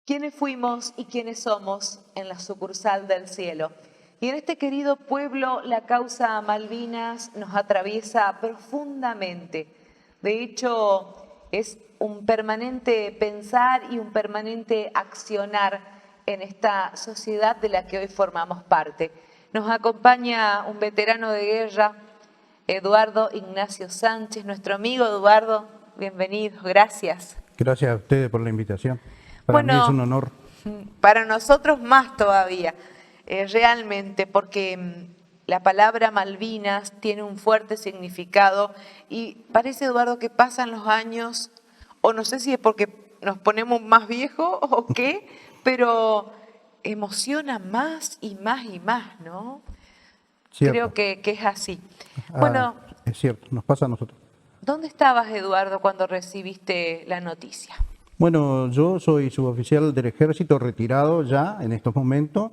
¿Quiénes fuimos y quiénes somos en la sucursal del cielo? Y en este querido pueblo la causa Malvinas nos atraviesa profundamente. De hecho, es un permanente pensar y un permanente accionar en esta sociedad de la que hoy formamos parte. Nos acompaña un veterano de guerra, Eduardo Ignacio Sánchez, nuestro amigo Eduardo. Bienvenido, gracias. Gracias a ustedes por la invitación. Para mí es un honor. Para nosotros más todavía, realmente, porque la palabra Malvinas tiene un fuerte significado y parece, Eduardo, que pasan los años, o no sé si es porque nos ponemos más viejos o qué, pero emociona más y más y más, ¿no? Cierto. Creo que es así. Bueno, es cierto, nos pasa a nosotros. ¿Dónde estabas, Eduardo, cuando recibiste la noticia? Bueno, yo soy suboficial del ejército retirado ya en estos momentos.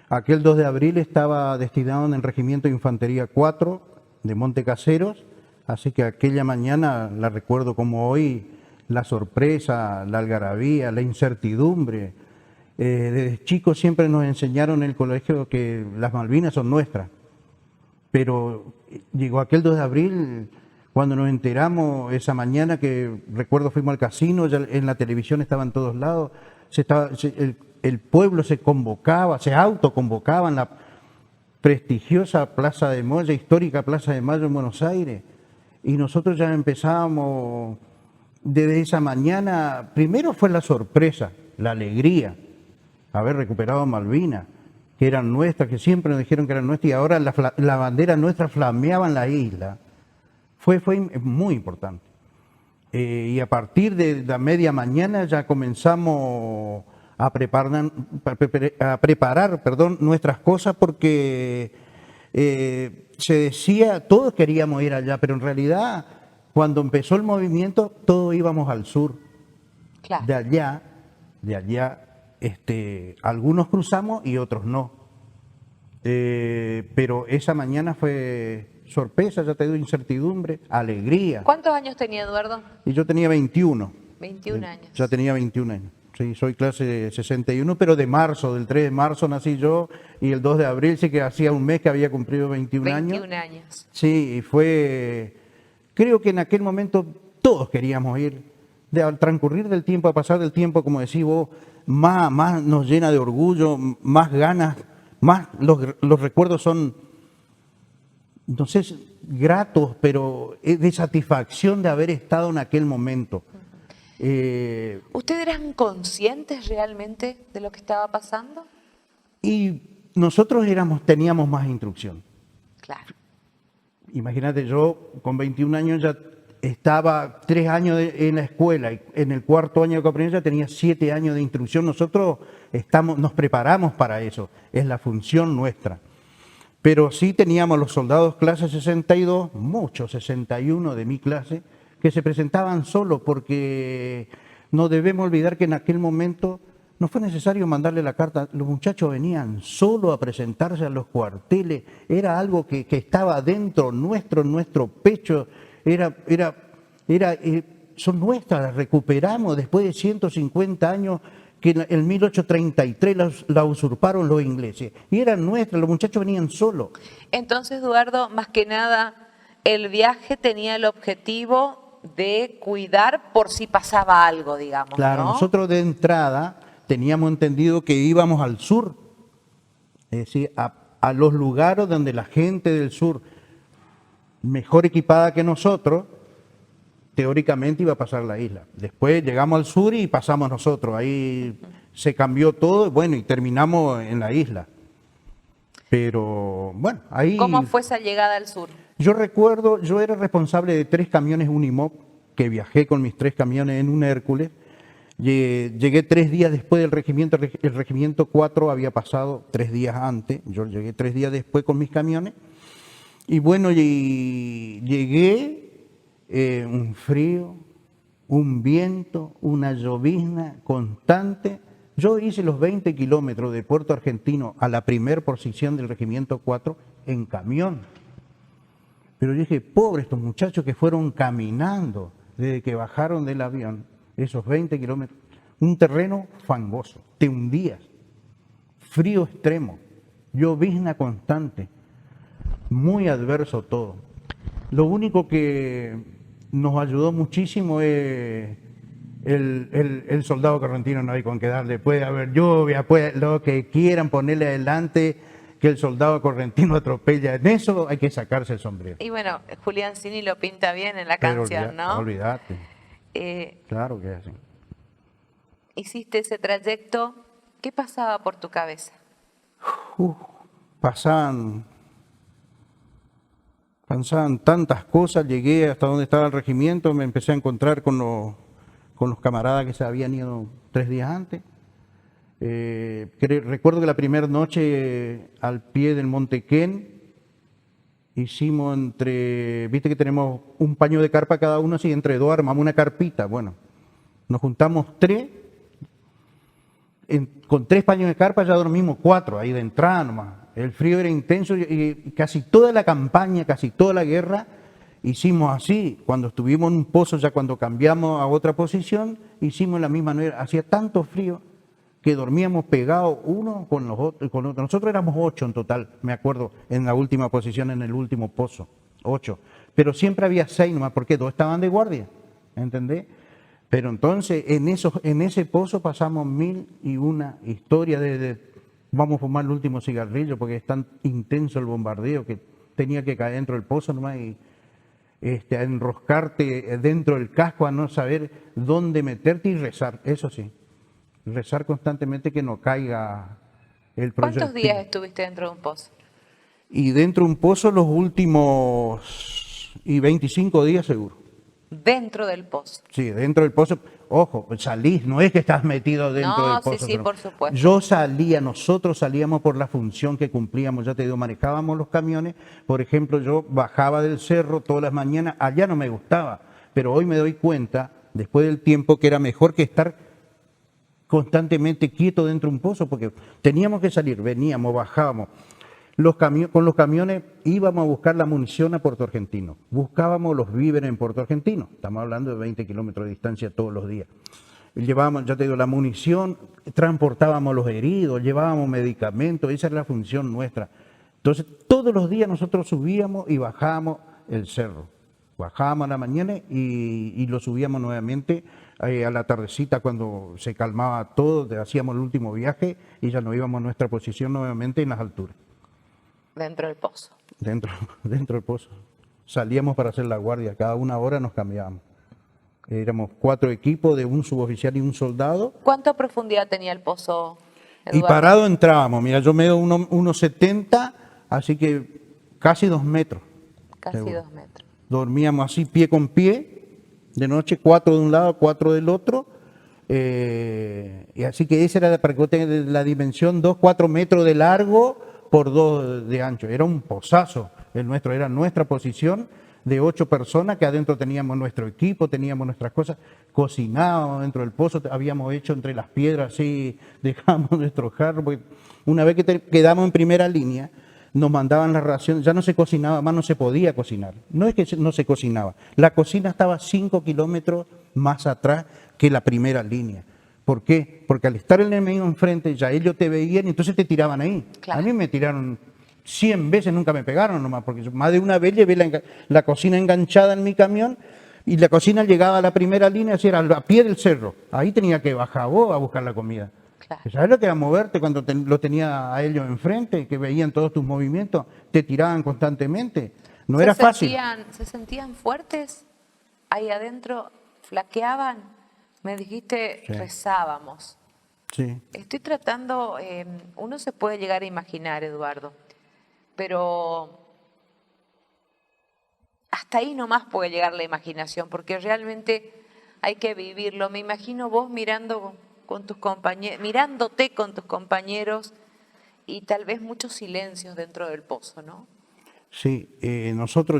Aquel 2 de abril estaba destinado en el Regimiento de Infantería 4 de Montecaseros, así que aquella mañana la recuerdo como hoy, la sorpresa, la algarabía, la incertidumbre. Desde chicos siempre nos enseñaron en el colegio que las Malvinas son nuestras, pero llegó aquel 2 de abril... Cuando nos enteramos esa mañana, que recuerdo fuimos al casino, ya en la televisión estaba en todos lados, el pueblo se convocaba, se autoconvocaba en la prestigiosa Plaza de Mayo, histórica Plaza de Mayo en Buenos Aires, y nosotros ya empezábamos desde esa mañana. Primero fue la sorpresa, la alegría, haber recuperado Malvinas, que eran nuestras, que siempre nos dijeron que eran nuestras, y ahora la bandera nuestra flameaba en la isla. Fue muy importante. Y a partir de la media mañana ya comenzamos a preparar nuestras cosas, porque se decía, todos queríamos ir allá, pero en realidad cuando empezó el movimiento todos íbamos al sur. Claro. De allá, algunos cruzamos y otros no. Pero esa mañana fue... sorpresa, ya te digo, incertidumbre, alegría. ¿Cuántos años tenía Eduardo? Y yo tenía 21. 21 años. Ya tenía 21 años. Sí, soy clase 61, pero de marzo, del 3 de marzo nací yo, y el 2 de abril sí que hacía un mes que había cumplido 21 años. 21 años. Sí, y fue, creo que en aquel momento todos queríamos ir. Al transcurrir del tiempo, a pasar del tiempo, como decís vos, más nos llena de orgullo, más ganas, más los recuerdos son... no sé, gratos, pero de satisfacción de haber estado en aquel momento. ¿Ustedes eran conscientes realmente de lo que estaba pasando? Y nosotros teníamos más instrucción. Claro. Imagínate, yo con 21 años ya estaba 3 años en la escuela, y en el cuarto año de cooperación ya tenía 7 años de instrucción. Nosotros nos preparamos para eso, es la función nuestra. Pero sí teníamos los soldados clase 62, muchos 61 de mi clase, que se presentaban solos, porque no debemos olvidar que en aquel momento no fue necesario mandarle la carta. Los muchachos venían solos a presentarse a los cuarteles, era algo que estaba dentro nuestro, en nuestro pecho, son nuestras, las recuperamos después de 150 años, que en 1833 la usurparon los ingleses, y eran nuestras, los muchachos venían solos. Entonces, Eduardo, más que nada, el viaje tenía el objetivo de cuidar por si pasaba algo, digamos. Claro, ¿no? Nosotros de entrada teníamos entendido que íbamos al sur, es decir, a los lugares donde la gente del sur, mejor equipada que nosotros, teóricamente iba a pasar la isla. Después llegamos al sur y pasamos nosotros. Ahí se cambió todo, bueno, y terminamos en la isla. Pero, bueno, ahí... ¿Cómo fue esa llegada al sur? Yo recuerdo, yo era responsable de 3 camiones Unimog, que viajé con mis 3 camiones en un Hércules. Llegué 3 días después del regimiento, el regimiento 4 había pasado 3 días antes, yo llegué 3 días después con mis camiones, y bueno, llegué, un frío, un viento, una llovizna constante. Yo hice los 20 kilómetros de Puerto Argentino a la primer posición del regimiento 4 en camión. Pero yo dije, pobre estos muchachos que fueron caminando desde que bajaron del avión, esos 20 kilómetros, un terreno fangoso, te hundías, frío extremo, llovizna constante, muy adverso todo. Lo único que nos ayudó muchísimo es el soldado correntino, no hay con qué darle, puede haber lluvia, puede, lo que quieran ponerle adelante, que el soldado correntino atropella, en eso hay que sacarse el sombrero. Y bueno, Julián Cini lo pinta bien en la Pero canción, ¿no? olvídate, Eh, claro que es así. Hiciste ese trayecto, ¿qué pasaba por tu cabeza? Pasaban tantas cosas, llegué hasta donde estaba el regimiento, me empecé a encontrar con los camaradas que se habían ido 3 días antes. Recuerdo que la primera noche al pie del Monte Quén hicimos viste que tenemos un paño de carpa cada uno, así entre dos armamos una carpita. Bueno, nos juntamos 3, con 3 paños de carpa ya dormimos 4 ahí de entrada nomás. El frío era intenso y casi toda la campaña, casi toda la guerra hicimos así. Cuando estuvimos en un pozo, ya cuando cambiamos a otra posición, hicimos la misma manera. Hacía tanto frío que dormíamos pegados uno con los otros, con otro. Nosotros éramos 8 en total, me acuerdo, en la última posición, en el último pozo, 8. Pero siempre había 6 nomás, porque 2 estaban de guardia, ¿entendés? Pero entonces en ese pozo pasamos 1001 historias vamos a fumar el último cigarrillo porque es tan intenso el bombardeo que tenía que caer dentro del pozo nomás y a enroscarte dentro del casco, a no saber dónde meterte y rezar, eso sí. Rezar constantemente que no caiga el proyectil. ¿Cuántos días estuviste dentro de un pozo? Y dentro de un pozo los últimos 25 días seguro. Dentro del pozo. Sí, dentro del pozo. Ojo, salís, no es que estás metido dentro del pozo. Sí, por supuesto. Yo salía, nosotros salíamos por la función que cumplíamos, ya te digo, manejábamos los camiones. Por ejemplo, yo bajaba del cerro todas las mañanas, allá no me gustaba, pero hoy me doy cuenta, después del tiempo, que era mejor que estar constantemente quieto dentro de un pozo, porque teníamos que salir, veníamos, bajábamos. Con los camiones íbamos a buscar la munición a Puerto Argentino, buscábamos los víveres en Puerto Argentino, estamos hablando de 20 kilómetros de distancia todos los días. Llevábamos, ya te digo, la munición, transportábamos los heridos, llevábamos medicamentos, esa era la función nuestra. Entonces, todos los días nosotros subíamos y bajábamos el cerro. Bajábamos a la mañana y lo subíamos nuevamente a la tardecita cuando se calmaba todo, hacíamos el último viaje y ya nos íbamos a nuestra posición nuevamente en las alturas. Dentro del pozo. Dentro del pozo. Salíamos para hacer la guardia, cada 1 hora nos cambiábamos. Éramos 4 equipos de un suboficial y un soldado. ¿Cuánta profundidad tenía el pozo, Eduardo? Y parado entrábamos, mira, yo mido 1,70, así que casi 2 metros. Casi seguro. 2 metros. Dormíamos así pie con pie, de noche 4 de un lado, 4 del otro. Y así que esa era, para que vos tengas la dimensión, 4 metros de largo por 2 de ancho. Era un pozazo el nuestro, era nuestra posición de 8 personas que adentro teníamos nuestro equipo, teníamos nuestras cosas, cocinábamos dentro del pozo, habíamos hecho entre las piedras así, dejábamos nuestro jarro, porque una vez que quedamos en primera línea, nos mandaban la ración, ya no se cocinaba más, no se podía cocinar. No es que no se cocinaba, la cocina estaba 5 kilómetros más atrás que la primera línea. ¿Por qué? Porque al estar el enemigo enfrente, ya ellos te veían y entonces te tiraban ahí. Claro. A mí me tiraron 100 veces, nunca me pegaron nomás, porque yo más de una vez llevé la cocina enganchada en mi camión y la cocina llegaba a la primera línea, así era a pie del cerro. Ahí tenía que bajar vos a buscar la comida. Claro. ¿Sabes lo que era moverte cuando lo tenía a ellos enfrente, que veían todos tus movimientos? Te tiraban constantemente. No era fácil. ¿Se sentían fuertes ahí adentro? ¿Flaqueaban? Me dijiste, Sí. rezábamos. Sí. Estoy tratando, uno se puede llegar a imaginar, Eduardo, pero hasta ahí nomás puede llegar la imaginación, porque realmente hay que vivirlo. Me imagino vos mirando con tus compañeros, mirándote con tus compañeros y tal vez muchos silencios dentro del pozo, ¿no? Sí,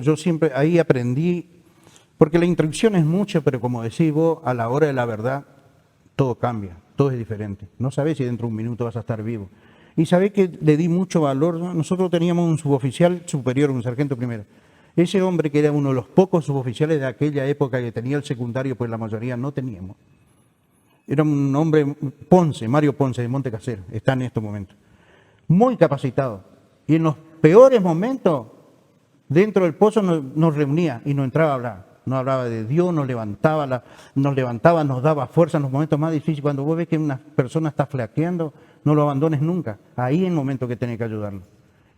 yo siempre ahí aprendí, porque la instrucción es mucho, pero como decís vos, a la hora de la verdad, todo cambia, todo es diferente. No sabés si dentro de un minuto vas a estar vivo. Y sabés que le di mucho valor, ¿no? Nosotros teníamos un suboficial superior, un sargento primero. Ese hombre que era uno de los pocos suboficiales de aquella época que tenía el secundario, pues la mayoría no teníamos. Era un hombre, Mario Ponce, de Monte Casero, está en estos momentos. Muy capacitado. Y en los peores momentos, dentro del pozo nos reunía y nos entraba a hablar. Nos hablaba de Dios, nos levantaba, nos daba fuerza en los momentos más difíciles. Cuando vos ves que una persona está flaqueando, no lo abandones nunca. Ahí es el momento que tenés que ayudarlo.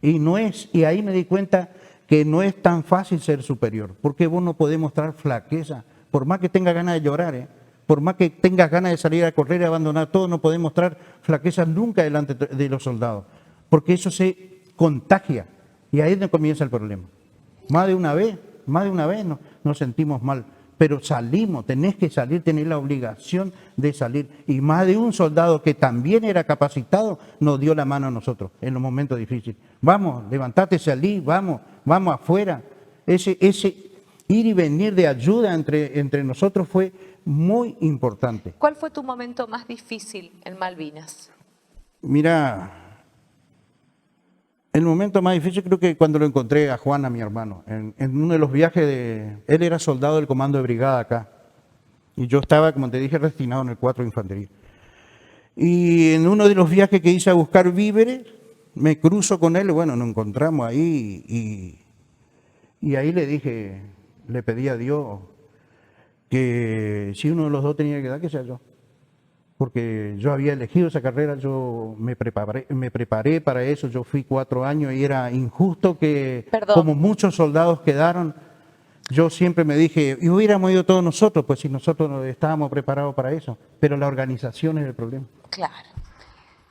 Y ahí me di cuenta que no es tan fácil ser superior, porque vos no podés mostrar flaqueza, por más que tengas ganas de llorar, por más que tengas ganas de salir a correr y abandonar todo, no podés mostrar flaqueza nunca delante de los soldados, porque eso se contagia y ahí es donde comienza el problema. Más de una vez nos sentimos mal, pero salimos, tenés que salir, tenés la obligación de salir. Y más de un soldado que también era capacitado nos dio la mano a nosotros en los momentos difíciles. Vamos, levantate, salí, vamos afuera. Ese ir y venir de ayuda entre nosotros fue muy importante. ¿Cuál fue tu momento más difícil en Malvinas? Mira, el momento más difícil creo que cuando lo encontré a Juan, a mi hermano, en uno de los viajes él era soldado del comando de brigada acá, y yo estaba, como te dije, destinado en el 4 de Infantería. Y en uno de los viajes que hice a buscar víveres, me cruzo con él, bueno, nos encontramos ahí, y ahí le pedí a Dios que si uno de los dos tenía que dar, que sea yo. Porque yo había elegido esa carrera, yo me preparé para eso, yo fui 4 años y era injusto que, como muchos soldados quedaron, yo siempre me dije, y hubiéramos ido todos nosotros, pues si nosotros estábamos preparados para eso, pero la organización es el problema. Claro.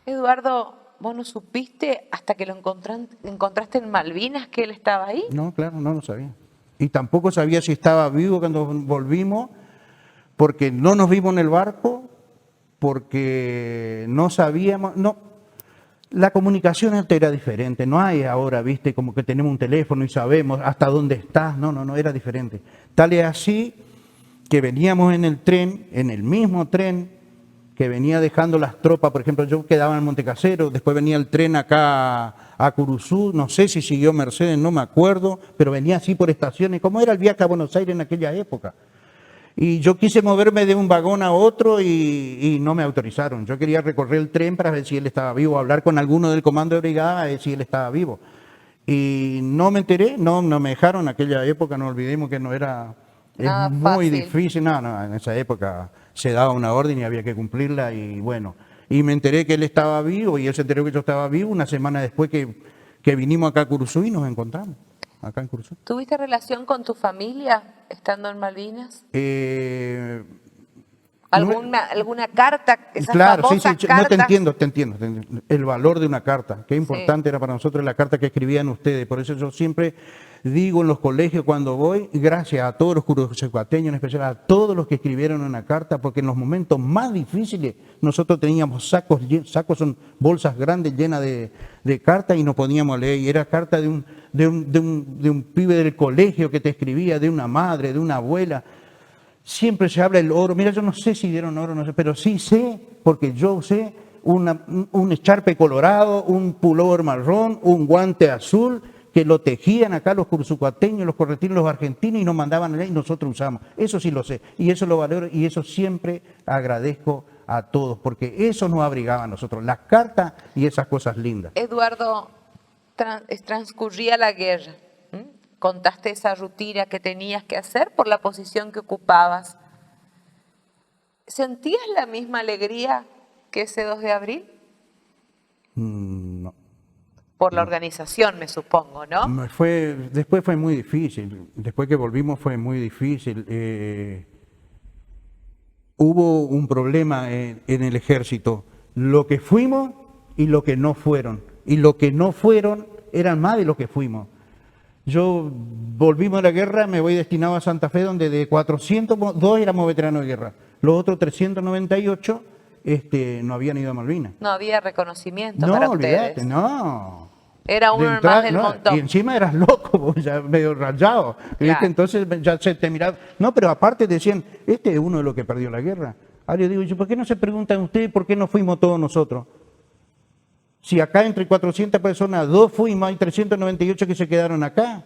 Eduardo, ¿vos no supiste hasta que lo encontraste en Malvinas que él estaba ahí? No, claro, no lo sabía. Y tampoco sabía si estaba vivo cuando volvimos, porque no nos vimos en el barco, porque no sabíamos, la comunicación antes era diferente, no hay ahora, viste, como que tenemos un teléfono y sabemos hasta dónde estás, no, era diferente. Tal es así que veníamos en el tren, en el mismo tren que venía dejando las tropas, por ejemplo, yo quedaba en Monte Casero, después venía el tren acá a Curuzú, no sé si siguió Mercedes, no me acuerdo, pero venía así por estaciones, como era el viaje a Buenos Aires en aquella época. Y yo quise moverme de un vagón a otro y no me autorizaron. Yo quería recorrer el tren para ver si él estaba vivo, hablar con alguno del comando de brigada a ver si él estaba vivo. Y no me enteré, no me dejaron en aquella época, no olvidemos que no era... Es muy difícil, no, en esa época se daba una orden y había que cumplirla y bueno. Y me enteré que él estaba vivo y él se enteró que yo estaba vivo una semana después que vinimos acá a Curuzú y nos encontramos. Acá en Curuzú. ¿Tuviste relación con tu familia estando en Malvinas? ¿Alguna carta? Claro, sí, no, te entiendo. El valor de una carta, qué importante era para nosotros la carta que escribían ustedes. Por eso yo siempre digo en los colegios cuando voy, gracias a todos los curusecuateños, en especial a todos los que escribieron una carta, porque en los momentos más difíciles nosotros teníamos sacos son bolsas grandes llenas de cartas y nos poníamos a leer. Y era carta de un pibe del colegio que te escribía, de una madre, de una abuela. Siempre se habla del oro. Mira, yo no sé si dieron oro, no sé, pero sí sé, porque yo usé un echarpe colorado, un pullover marrón, un guante azul, que lo tejían acá los cursucuateños, los corretinos, los argentinos y nos mandaban a leer y nosotros usamos. Eso sí lo sé y eso lo valoro y eso siempre agradezco a todos, porque eso nos abrigaba a nosotros, las cartas y esas cosas lindas. Eduardo, transcurría la guerra. Contaste esa rutina que tenías que hacer por la posición que ocupabas. ¿Sentías la misma alegría que ese 2 de abril? No. Por la organización, me supongo, ¿no? Después fue muy difícil. Después que volvimos fue muy difícil. Hubo un problema en el ejército. Lo que fuimos y lo que no fueron. Y lo que no fueron eran más de lo que fuimos. Yo volvimos de la guerra, me voy destinado a Santa Fe, donde de 402 éramos veteranos de guerra. Los otros 398 no habían ido a Malvinas. No había reconocimiento No, para olvídate, ustedes. no. Era De uno entrada, más del no, montón. y encima eras loco, vos, ya medio rayado. ¿Viste? Claro. Entonces ya se te miraba. No, pero aparte decían, este es uno de los que perdió la guerra. Ahora yo digo, ¿por qué no se preguntan ustedes por qué no fuimos todos nosotros? Si acá entre 400 personas, 2 fuimos, hay 398 que se quedaron acá.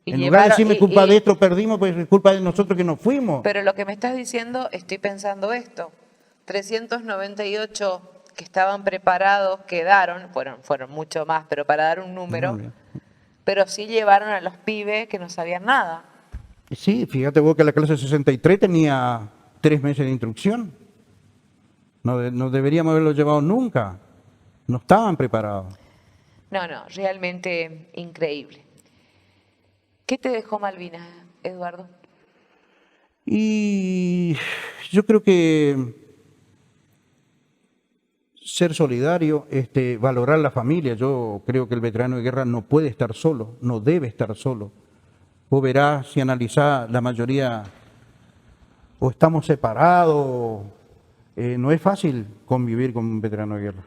Y En lugar de llevaron- decirme culpa de esto perdimos, pues es culpa de nosotros que no fuimos. Pero lo que me estás diciendo, estoy pensando esto. 398 que estaban preparados quedaron, fueron mucho más, pero para dar un número, No, bien. pero sí llevaron a los pibes que no sabían nada. Sí, fíjate vos que la clase 63 tenía 3 meses de instrucción. No deberíamos haberlo llevado nunca. No estaban preparados. No, realmente increíble. ¿Qué te dejó Malvinas, Eduardo? Y yo creo que ser solidario, valorar la familia. Yo creo que el veterano de guerra no puede estar solo, no debe estar solo. Vos verás, si analizás, la mayoría o estamos separados, no es fácil convivir con un veterano de guerra.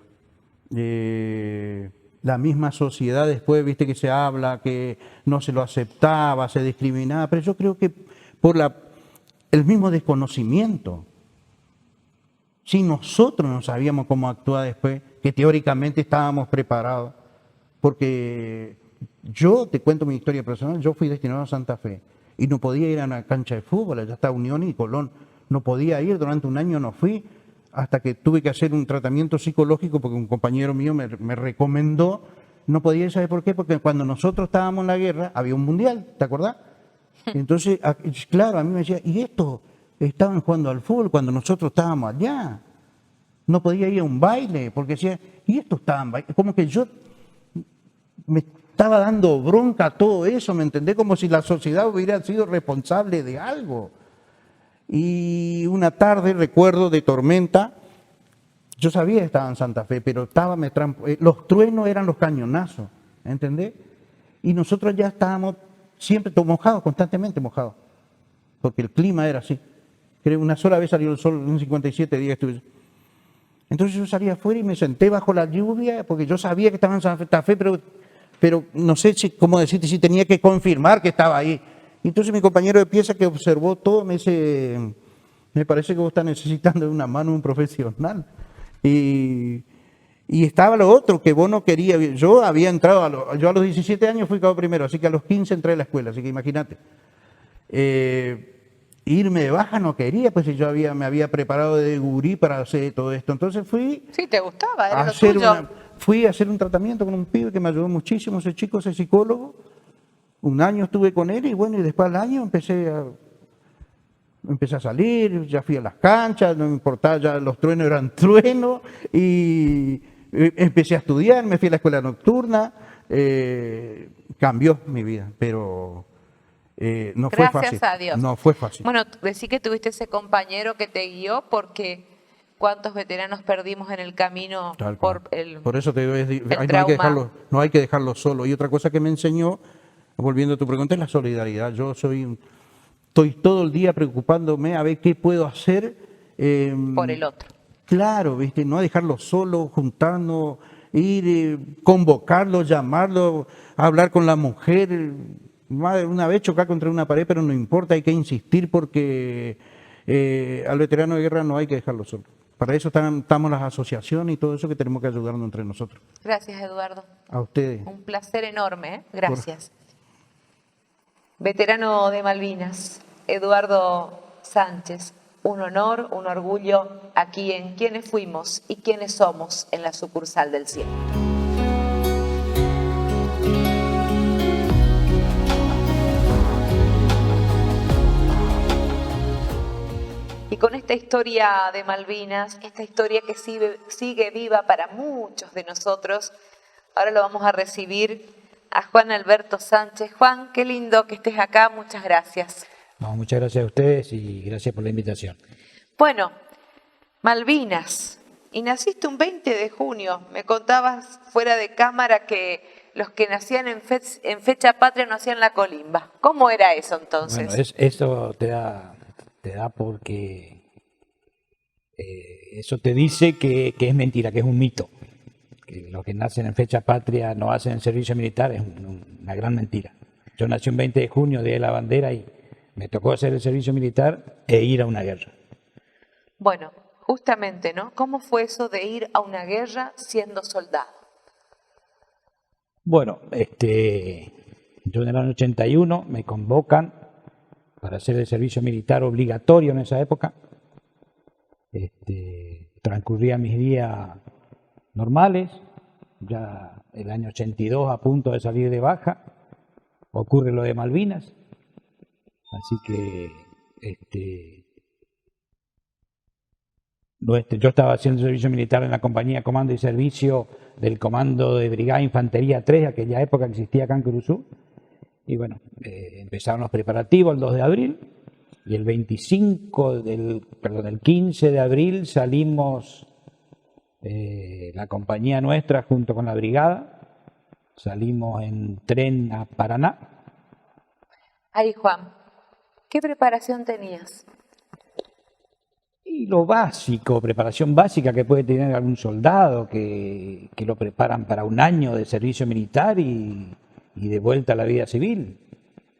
La misma sociedad después, viste que se habla, que no se lo aceptaba, se discriminaba, pero yo creo que por el mismo desconocimiento. Si nosotros no sabíamos cómo actuar después, que teóricamente estábamos preparados, porque yo te cuento mi historia personal, yo fui destinado a Santa Fe y no podía ir a una cancha de fútbol, allá está Unión y Colón, no podía ir, durante un año no fui, hasta que tuve que hacer un tratamiento psicológico porque un compañero mío me recomendó, no podía ir, ¿sabes por qué? Porque cuando nosotros estábamos en la guerra había un mundial, ¿te acordás? Entonces, claro, a mí me decía, ¿y estos estaban jugando al fútbol cuando nosotros estábamos allá? No podía ir a un baile, porque decía, ¿y estos estaban bailando? Como que yo me estaba dando bronca todo eso, ¿me entendés? Como si la sociedad hubiera sido responsable de algo. Y una tarde, recuerdo, de tormenta, yo sabía que estaba en Santa Fe, pero los truenos eran los cañonazos, ¿entendés? Y nosotros ya estábamos siempre mojados, constantemente mojados, porque el clima era así. Creo una sola vez salió el sol, en 57 días estuve. Entonces yo salí afuera y me senté bajo la lluvia, porque yo sabía que estaba en Santa Fe, pero no sé cómo decirte, si tenía que confirmar que estaba ahí. Entonces mi compañero de pieza que observó todo me dice, me parece que vos estás necesitando de una mano de un profesional. Y estaba lo otro, que vos no querías. Yo había entrado, yo a los 17 años fui cabo primero, así que a los 15 entré a la escuela, así que imagínate. Irme de baja no quería, pues yo me había preparado de gurí para hacer todo esto. Entonces fui Sí, te gustaba, era a lo hacer tuyo. fui a hacer un tratamiento con un pibe que me ayudó muchísimo, ese chico, ese psicólogo. Un año estuve con él y bueno, y después al año empecé a salir, ya fui a las canchas, no me importaba, ya los truenos eran truenos y empecé a estudiar, me fui a la escuela nocturna, cambió mi vida, pero no fue Gracias fácil. a Dios. No fue fácil. Bueno, decí que tuviste ese compañero que te guió porque cuántos veteranos perdimos en el camino Tal por cual. el Por eso te digo, trauma. no hay que dejarlo solo. Y otra cosa que me enseñó, volviendo a tu pregunta, es la solidaridad. Yo estoy todo el día preocupándome a ver qué puedo hacer. Por el otro. Claro, ¿viste? No dejarlo solo, juntarnos, ir, convocarlo, llamarlo, hablar con la mujer. Una vez chocar contra una pared, pero no importa, hay que insistir porque al veterano de guerra no hay que dejarlo solo. Para eso estamos las asociaciones y todo eso, que tenemos que ayudarnos entre nosotros. Gracias, Eduardo. A ustedes. Un placer enorme, ¿eh? Gracias. Veterano de Malvinas, Eduardo Sánchez, un honor, un orgullo aquí en Quiénes Fuimos y Quiénes Somos en la sucursal del Cielo. Y con esta historia de Malvinas, esta historia que sigue viva para muchos de nosotros, ahora lo vamos a recibir a Juan Alberto Sánchez. Juan, qué lindo que estés acá, muchas gracias. No, muchas gracias a ustedes y gracias por la invitación. Bueno, Malvinas, y naciste un 20 de junio, me contabas fuera de cámara que los que nacían en fecha patria no hacían la colimba. ¿Cómo era eso entonces? Bueno, eso te da porque eso te dice que es mentira, que es un mito. Que los que nacen en fecha patria no hacen el servicio militar es una gran mentira. Yo nací un 20 de junio, Día de la Bandera, y me tocó hacer el servicio militar e ir a una guerra. Bueno, justamente, ¿no? ¿Cómo fue eso de ir a una guerra siendo soldado? Bueno, yo en el año 81 me convocan para hacer el servicio militar obligatorio en esa época. Transcurría mis días normales, ya el año 82 a punto de salir de baja, ocurre lo de Malvinas, así que yo estaba haciendo servicio militar en la compañía Comando y Servicio del Comando de Brigada Infantería 3, aquella época que existía acá en Curuzú, y bueno, empezaron los preparativos el 2 de abril, y el 15 de abril salimos, la compañía nuestra junto con la brigada, salimos en tren a Paraná. Ahí, Juan, ¿qué preparación tenías? Y lo básico, preparación básica que puede tener algún soldado que lo preparan para un año de servicio militar y de vuelta a la vida civil.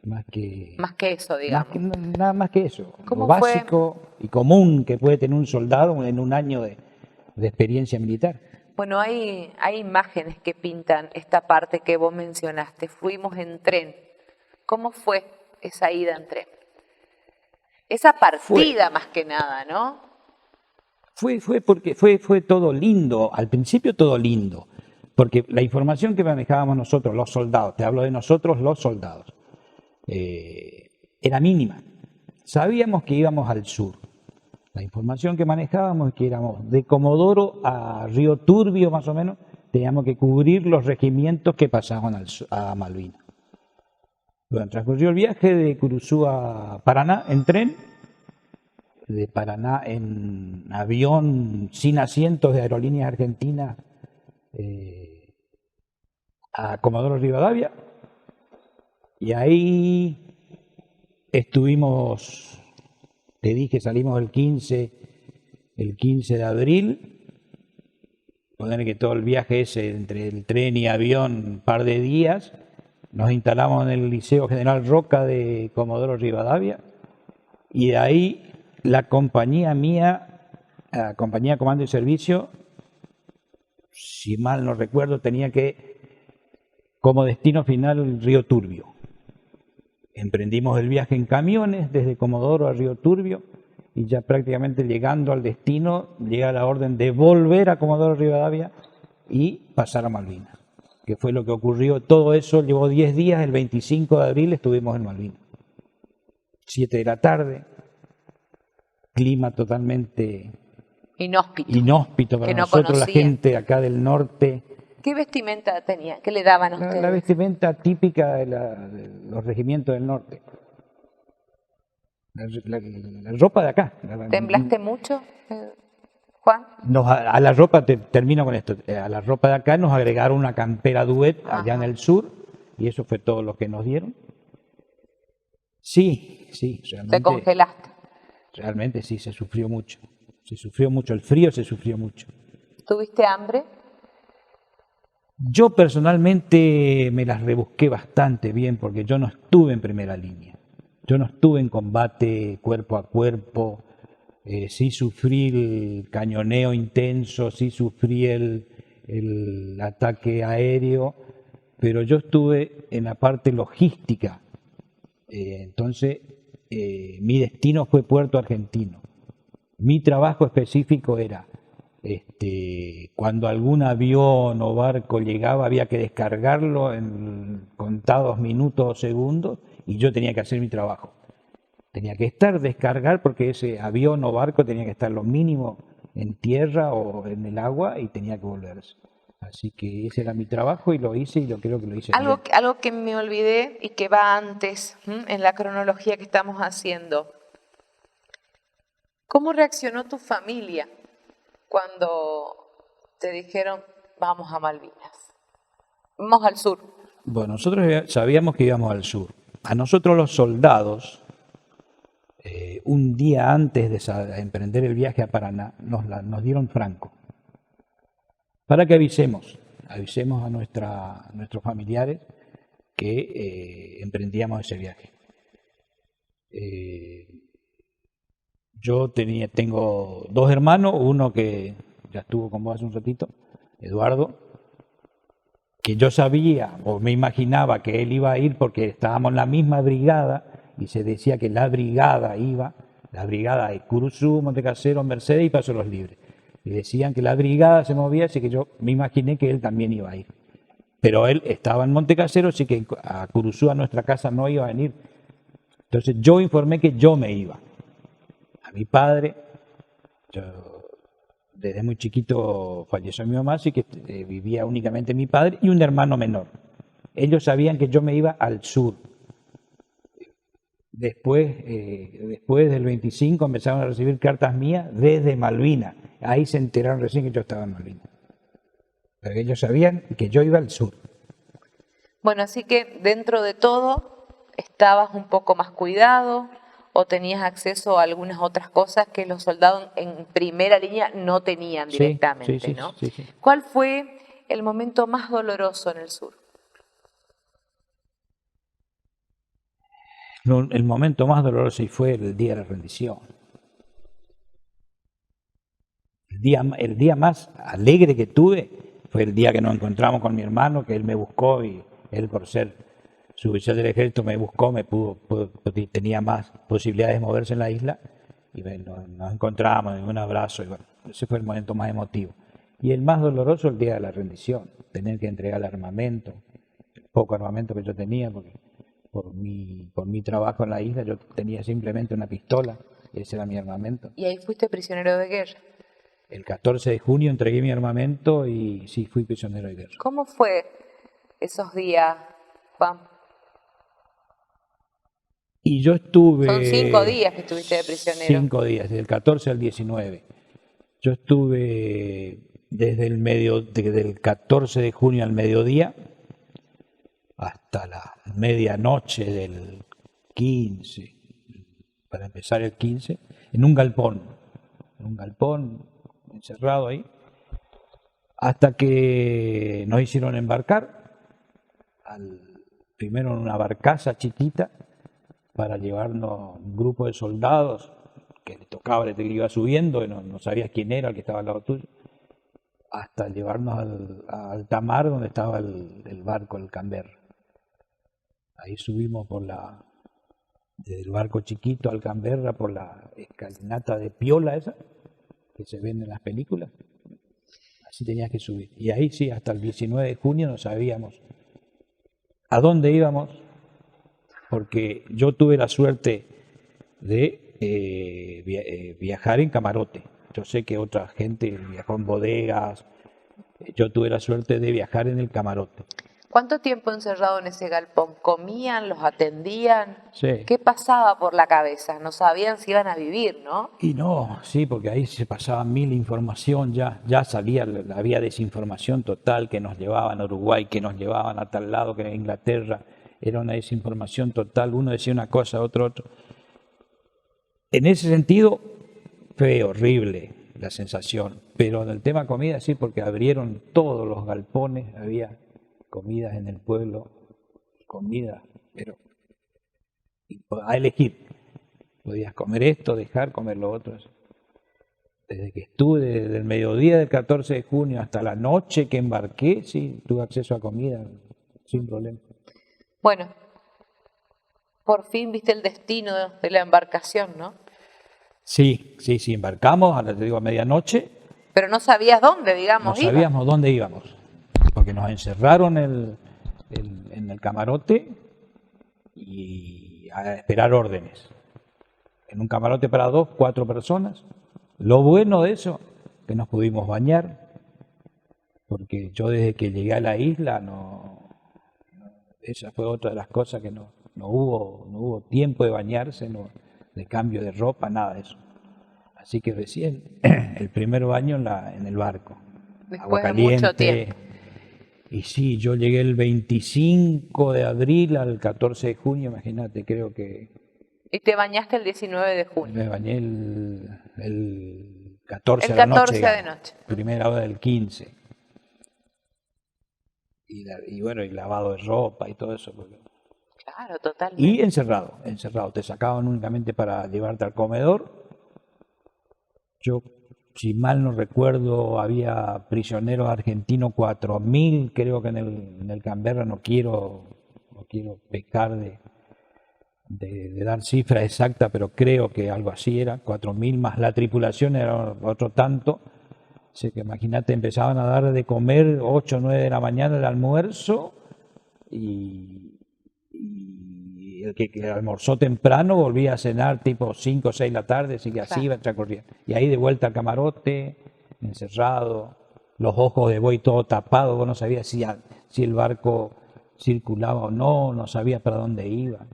Más que eso, digamos. Nada más que eso. ¿Cómo Lo básico y común que puede tener un soldado en un año de experiencia militar. Bueno, hay imágenes que pintan esta parte que vos mencionaste. Fuimos en tren. ¿Cómo fue esa ida en tren? Esa partida más que nada, ¿no? Fue porque fue todo lindo, al principio todo lindo, porque la información que manejábamos nosotros, los soldados, te hablo de nosotros los soldados, era mínima. Sabíamos que íbamos al sur. La información que manejábamos es que éramos de Comodoro a Río Turbio, más o menos, teníamos que cubrir los regimientos que pasaban a Malvinas. Bueno, transcurrió el viaje de Curuzú a Paraná en tren, de Paraná en avión sin asientos de Aerolíneas Argentinas a Comodoro Rivadavia, y ahí estuvimos, te dije, salimos el 15 de abril, poner que todo el viaje ese entre el tren y avión, un par de días. Nos instalamos en el Liceo General Roca de Comodoro Rivadavia, y de ahí la compañía mía, la compañía Comando y Servicio, si mal no recuerdo, tenía como destino final Río Turbio. Emprendimos el viaje en camiones desde Comodoro a Río Turbio, y ya prácticamente llegando al destino llega la orden de volver a Comodoro Rivadavia y pasar a Malvinas, que fue lo que ocurrió. Todo eso llevó 10 días, el 25 de abril estuvimos en Malvinas. 7 de la tarde, clima totalmente inhóspito para nosotros, la gente acá del norte. ¿Qué vestimenta tenía? ¿Qué le daban a ustedes? La vestimenta típica de los regimientos del norte. La ropa de acá. ¿Temblaste mucho, Juan? A la ropa, termino con esto, a la ropa de acá nos agregaron una campera duet allá en el sur, y eso fue todo lo que nos dieron. Sí, realmente. ¿Te congelaste? Realmente sí, se sufrió mucho. El frío se sufrió mucho. ¿Tuviste hambre? Yo personalmente me las rebusqué bastante bien, porque yo no estuve en primera línea. Yo no estuve en combate cuerpo a cuerpo. Sí sufrí el cañoneo intenso, sí sufrí el ataque aéreo, pero yo estuve en la parte logística. Entonces, mi destino fue Puerto Argentino. Mi trabajo específico era, cuando algún avión o barco llegaba, había que descargarlo en contados minutos o segundos, y yo tenía que hacer mi trabajo. Tenía que descargar, porque ese avión o barco tenía que estar lo mínimo en tierra o en el agua, y tenía que volverse. Así que ese era mi trabajo, y lo hice, y yo creo que lo hice bien. Algo que me olvidé y que va antes en la cronología que estamos haciendo. ¿Cómo reaccionó tu familia cuando te dijeron vamos a Malvinas? Vamos al sur. Bueno, nosotros sabíamos que íbamos al sur. A nosotros los soldados, un día antes de emprender el viaje a Paraná, nos dieron franco. Para que avisemos a nuestros familiares que emprendíamos ese viaje. Yo tengo dos hermanos, uno que ya estuvo con vos hace un ratito, Eduardo, que yo sabía o me imaginaba que él iba a ir porque estábamos en la misma brigada y se decía que la brigada de Curuzú, Montecasero, Mercedes y Paso de los Libres. Y decían que la brigada se movía, así que yo me imaginé que él también iba a ir. Pero él estaba en Montecasero, así que a Curuzú, a nuestra casa, no iba a venir. Entonces yo informé que yo me iba. A mi padre, desde muy chiquito falleció mi mamá, así que vivía únicamente mi padre y un hermano menor. Ellos sabían que yo me iba al sur. Después del 25 empezaron a recibir cartas mías desde Malvinas. Ahí se enteraron recién que yo estaba en Malvinas. Pero ellos sabían que yo iba al sur. Bueno, así que dentro de todo estabas un poco más cuidado o tenías acceso a algunas otras cosas que los soldados en primera línea no tenían directamente, sí, ¿no? Sí. ¿Cuál fue el momento más doloroso en el sur? El momento más doloroso fue el día de la rendición. El día más alegre que tuve fue el día que nos encontramos con mi hermano, que él me buscó y él, por ser suboficial del ejército, me buscó, tenía más posibilidades de moverse en la isla y nos encontramos, un abrazo, y bueno, ese fue el momento más emotivo. Y el más doloroso, el día de la rendición, tener que entregar el armamento, el poco armamento que yo tenía, porque por mi trabajo en la isla yo tenía simplemente una pistola, y ese era mi armamento. Y ahí fuiste prisionero de guerra. El 14 de junio entregué mi armamento y sí, fui prisionero de guerra. ¿Cómo fue esos días, Juan? Y yo estuve... Son 5 días que estuviste de prisionero. 5 días, del 14 al 19. Yo estuve desde el 14 de junio al mediodía hasta la medianoche del 15, para empezar el 15, en un galpón encerrado ahí, hasta que nos hicieron embarcar, primero en una barcaza chiquita, para llevarnos un grupo de soldados que le tocaba, le iba subiendo, y no sabías quién era el que estaba al lado tuyo, hasta llevarnos a alta mar donde estaba el barco, el Canberra. Ahí subimos desde el barco chiquito al Canberra por la escalinata de piola esa, que se ven en las películas. Así tenías que subir. Y ahí sí, hasta el 19 de junio no sabíamos a dónde íbamos, porque yo tuve la suerte de viajar en camarote. Yo sé que otra gente viajó en bodegas. Yo tuve la suerte de viajar en el camarote. ¿Cuánto tiempo encerrado en ese galpón? ¿Comían? ¿Los atendían? Sí. ¿Qué pasaba por la cabeza? No sabían si iban a vivir, ¿no? Y no, sí, porque ahí se pasaba mil información, ya salía, había desinformación total, que nos llevaban a Uruguay, que nos llevaban a tal lado, que a Inglaterra, era una desinformación total, uno decía una cosa, otro. En ese sentido, fue horrible la sensación, pero en el tema comida sí, porque abrieron todos los galpones, había comidas en el pueblo, pero a elegir. Podías comer esto, dejar comer lo otro. Desde que estuve, desde el mediodía del 14 de junio hasta la noche que embarqué, sí, tuve acceso a comida sin problema. Bueno, por fin viste el destino de la embarcación, ¿no? Sí, embarcamos, ahora te digo, a medianoche. Pero no sabías dónde, digamos, no sabíamos dónde íbamos, porque nos encerraron en el camarote y a esperar órdenes. En un camarote para 4 personas. Lo bueno de eso, que nos pudimos bañar, porque yo desde que llegué a la isla, esa fue otra de las cosas que no hubo tiempo de bañarse, de cambio de ropa, nada de eso. Así que recién el primer baño en el barco. Después Agua de mucho caliente, tiempo. Y sí, yo llegué el 25 de abril al 14 de junio, imagínate, creo que Y te bañaste el 19 de junio. me bañé el 14 El de la noche, 14 de digamos, noche. primera hora del 15. Y bueno, y lavado de ropa y todo eso. Claro, totalmente. Y encerrado. Te sacaban únicamente para llevarte al comedor. Yo, si mal no recuerdo, había prisioneros argentinos 4.000, creo que en el Canberra, no quiero pecar de dar cifra exacta, pero creo que algo así era, 4.000 más la tripulación era otro tanto. Así que imagínate, empezaban a dar de comer 8 o 9 de la mañana el almuerzo y el que almorzó temprano volvía a cenar tipo 5 o 6 de la tarde, así que así Claro. iba transcurriendo. Y ahí de vuelta al camarote, encerrado, los ojos de buey todo tapados, vos no sabías si el barco circulaba o no, no sabías para dónde iba.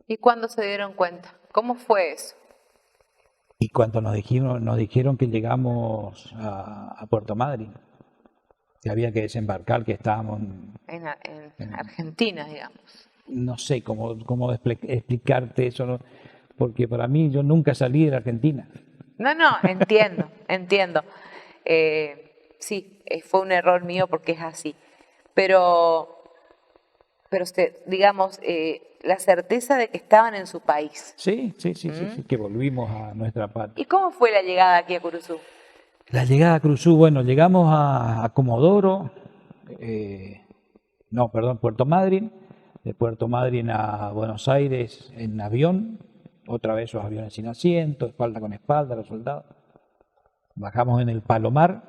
¿Y cuándo se dieron cuenta? ¿Cómo fue eso? Y cuando nos dijeron que llegamos a Puerto Madryn, que había que desembarcar, que estábamos En Argentina, digamos. no sé cómo explicarte eso, ¿no? Porque para mí yo nunca salí de la Argentina. No, entiendo. Sí, fue un error mío porque es así. Pero digamos, la certeza de que estaban en su país. Sí, que volvimos a nuestra patria. ¿Y cómo fue la llegada aquí a Curuzú? La llegada a Cruzú, bueno, llegamos a Comodoro, Puerto Madryn, de Puerto Madryn a Buenos Aires en avión, otra vez esos aviones sin asiento, espalda con espalda, los soldados. Bajamos en el Palomar,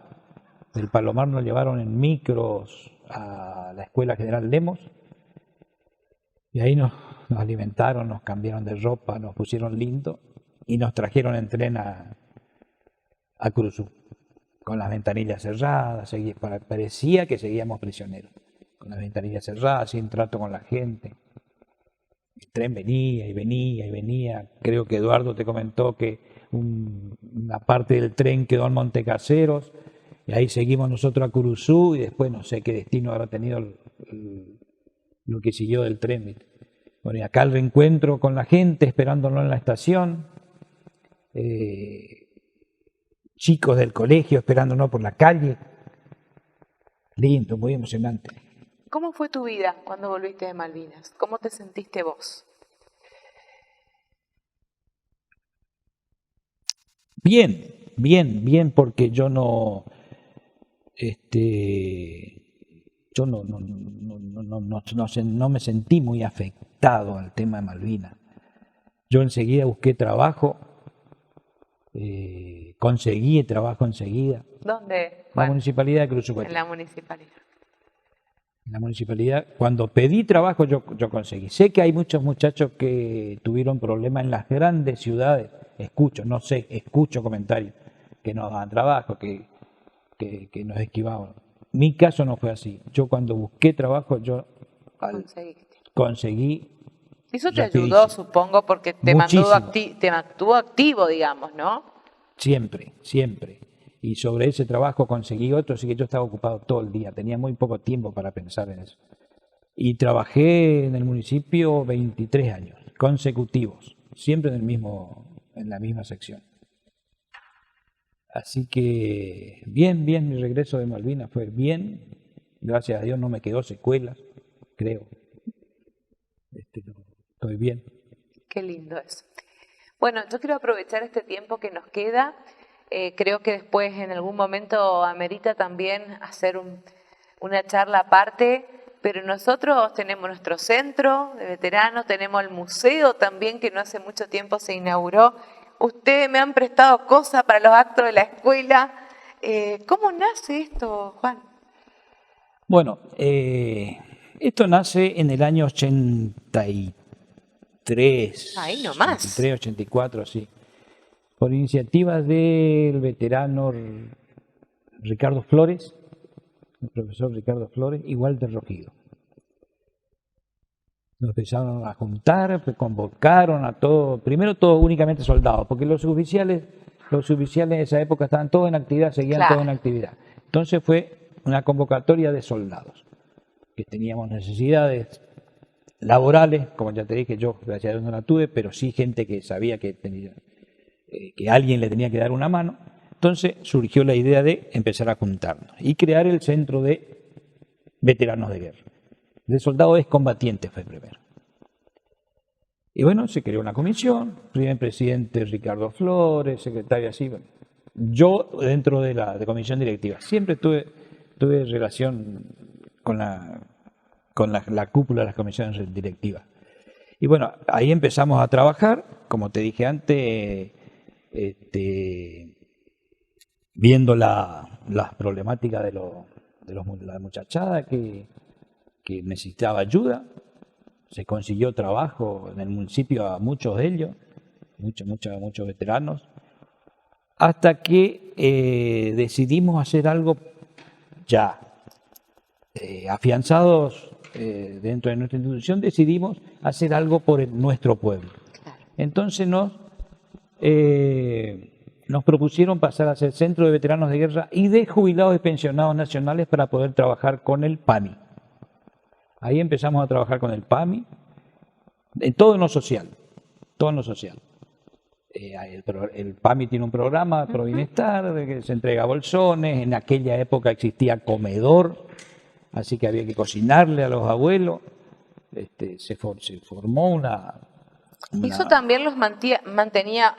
del Palomar nos llevaron en micros a la Escuela General Lemos, y ahí nos alimentaron, nos cambiaron de ropa, nos pusieron lindo y nos trajeron en tren a Cruzú, con las ventanillas cerradas, parecía que seguíamos prisioneros, con las ventanillas cerradas, sin trato con la gente. El tren venía y venía y venía. Creo que Eduardo te comentó que una parte del tren quedó en Montecaseros, y ahí seguimos nosotros a Curuzú, y después no sé qué destino habrá tenido lo que siguió del tren. ¿Viste? Bueno, y acá el reencuentro con la gente, esperándolo en la estación. Chicos del colegio esperándonos por la calle. Lindo, muy emocionante. ¿Cómo fue tu vida cuando volviste de Malvinas? ¿Cómo te sentiste vos? Bien, porque yo no me sentí muy afectado al tema de Malvinas. Yo enseguida busqué trabajo, conseguí trabajo enseguida. ¿Dónde? La Municipalidad de Cruz En la municipalidad. En la municipalidad, cuando pedí trabajo yo conseguí. Sé que hay muchos muchachos que tuvieron problemas en las grandes ciudades, escucho comentarios que nos daban trabajo, que nos esquivaban. Mi caso no fue así. Yo cuando busqué trabajo, Conseguiste. conseguí. Eso te rapidísimo. ayudó, supongo, porque te Muchísimo. mantuvo activo, digamos, ¿no? Siempre. Y sobre ese trabajo conseguí otro, así que yo estaba ocupado todo el día, tenía muy poco tiempo para pensar en eso. Y trabajé en el municipio 23 años consecutivos, siempre en la misma sección. Así que bien, mi regreso de Malvinas fue bien, gracias a Dios no me quedó secuelas, creo. Estoy bien. Qué lindo eso. Bueno, yo quiero aprovechar este tiempo que nos queda. Creo que después en algún momento amerita también hacer una charla aparte, pero nosotros tenemos nuestro centro de veteranos, tenemos el museo también que no hace mucho tiempo se inauguró. Ustedes me han prestado cosas para los actos de la escuela. ¿Cómo nace esto, Juan? Bueno, esto nace en el año 83. Ahí nomás. 83, 84, sí. Por iniciativa del veterano Ricardo Flores, el profesor Ricardo Flores, y Walter Rojido. Nos empezaron a juntar, convocaron a todos, primero todos únicamente soldados, porque los oficiales de esa época estaban todos en actividad, seguían Claro. todos en actividad. Entonces fue una convocatoria de soldados, que teníamos necesidades laborales, como ya te dije, yo gracias a Dios no la tuve, pero sí gente que sabía que tenía, que alguien le tenía que dar una mano. Entonces surgió la idea de empezar a juntarnos y crear el centro de veteranos de guerra. De soldados excombatientes fue primero. Y bueno, se creó una comisión, primer presidente Ricardo Flores, secretario así. Bueno, yo dentro de la comisión directiva siempre tuve relación con la cúpula de las comisiones directivas. Y bueno, ahí empezamos a trabajar, como te dije antes, viendo las problemáticas de la muchachada que necesitaba ayuda. Se consiguió trabajo en el municipio a muchos de ellos, muchos veteranos, hasta que decidimos hacer algo ya afianzados dentro de nuestra institución, decidimos hacer algo por nuestro pueblo. Entonces nos propusieron pasar a ser Centro de Veteranos de Guerra y de Jubilados y Pensionados Nacionales para poder trabajar con el PAMI. Ahí empezamos a trabajar con el PAMI, en todo en lo social, todo en lo social. El PAMI tiene un programa, Pro Bienestar, que se entrega bolsones. En aquella época existía comedor, así que había que cocinarle a los abuelos. Se formó una... Eso también los mantenía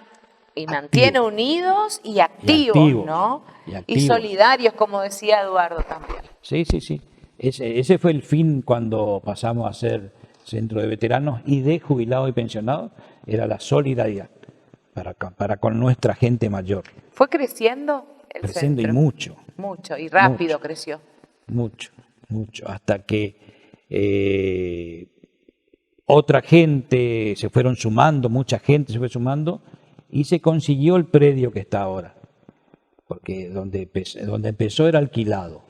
y mantiene unidos y activos, ¿no? Y solidarios, como decía Eduardo también. Sí, sí, sí. Ese fue el fin cuando pasamos a ser Centro de Veteranos y de Jubilados y Pensionados, era la solidaridad para con nuestra gente mayor. ¿Fue creciendo el creciendo centro? Y mucho. Mucho, y rápido creció. Mucho, hasta que otra gente se fueron sumando, mucha gente se fue sumando y se consiguió el predio que está ahora, porque donde empezó era alquilado.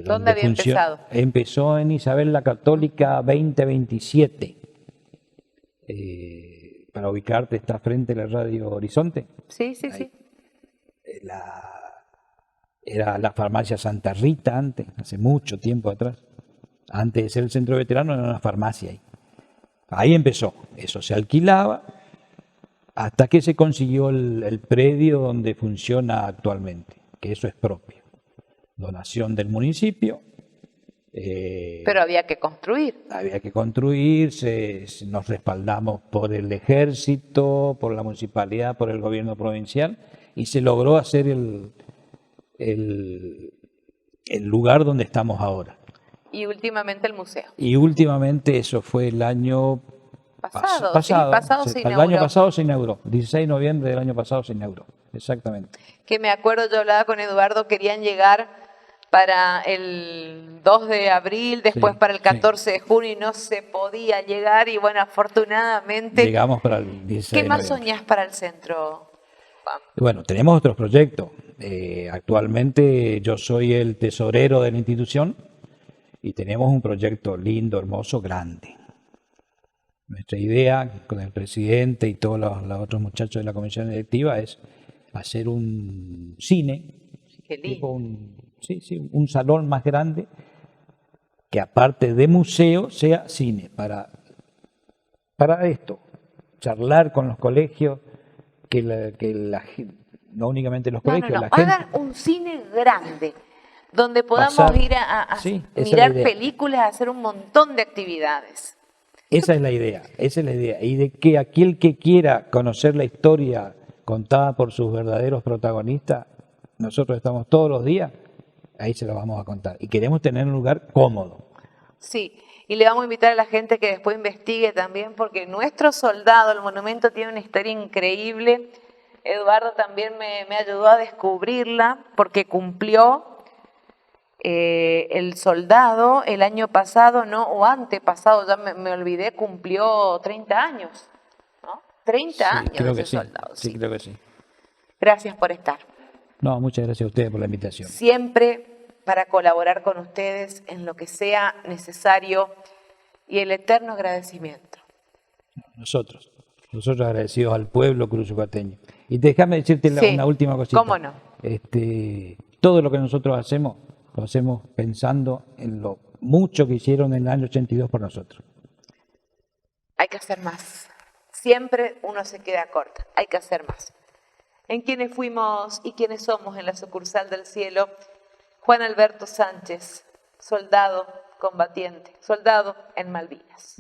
¿Dónde había empezado? Empezó en Isabel la Católica 2027. Para ubicarte, está frente a la Radio Horizonte. Sí, sí, ahí. Sí. Era la farmacia Santa Rita antes, hace mucho tiempo atrás. Antes de ser el centro de veteranos era una farmacia ahí. Ahí empezó, eso se alquilaba hasta que se consiguió el predio donde funciona actualmente, que eso es propio. Donación del municipio. Pero había que construir. Había que construir, nos respaldamos por el ejército, por la municipalidad, por el gobierno provincial y se logró hacer el lugar donde estamos ahora. Y últimamente el museo. Y últimamente eso fue el año pasado se inauguró. El año pasado se inauguró, 16 de noviembre del año pasado se inauguró, exactamente. Que me acuerdo, yo hablaba con Eduardo, querían llegar para el 2 de abril, después para el 14 de junio y no se podía llegar y bueno, afortunadamente... Llegamos para el 16 ¿Qué más soñás para el centro, Juan? Bueno, tenemos otros proyectos. Actualmente yo soy el tesorero de la institución y tenemos un proyecto lindo, hermoso, grande. Nuestra idea con el presidente y todos los otros muchachos de la comisión directiva es hacer un cine, Qué lindo. Un salón más grande que aparte de museo sea cine para esto, charlar con los colegios, no únicamente los colegios, la gente. Hagan un cine grande donde podamos ir a Sí, mirar películas, a hacer un montón de actividades. Esa es la idea. Y de que aquel que quiera conocer la historia contada por sus verdaderos protagonistas, nosotros estamos todos los días, ahí se lo vamos a contar. Y queremos tener un lugar cómodo. Sí, y le vamos a invitar a la gente que después investigue también, porque nuestro soldado, el monumento, tiene una historia increíble. Eduardo también me ayudó a descubrirla, porque cumplió el soldado el año pasado, ¿no? O antepasado, ya me olvidé, cumplió 30 años, ¿no? 30 años creo ese que sí. soldado. Sí, creo que sí. Gracias por estar. No, muchas gracias a ustedes por la invitación. Siempre para colaborar con ustedes en lo que sea necesario y el eterno agradecimiento. Nosotros agradecidos al pueblo cruzucateño. Y déjame decirte una última cosita. ¿Cómo no? Todo lo que nosotros hacemos lo hacemos pensando en lo mucho que hicieron en el año 82 por nosotros. Hay que hacer más. Siempre uno se queda corto. Hay que hacer más. En quienes fuimos y quienes somos en la sucursal del cielo, Juan Alberto Sánchez, soldado combatiente, soldado en Malvinas.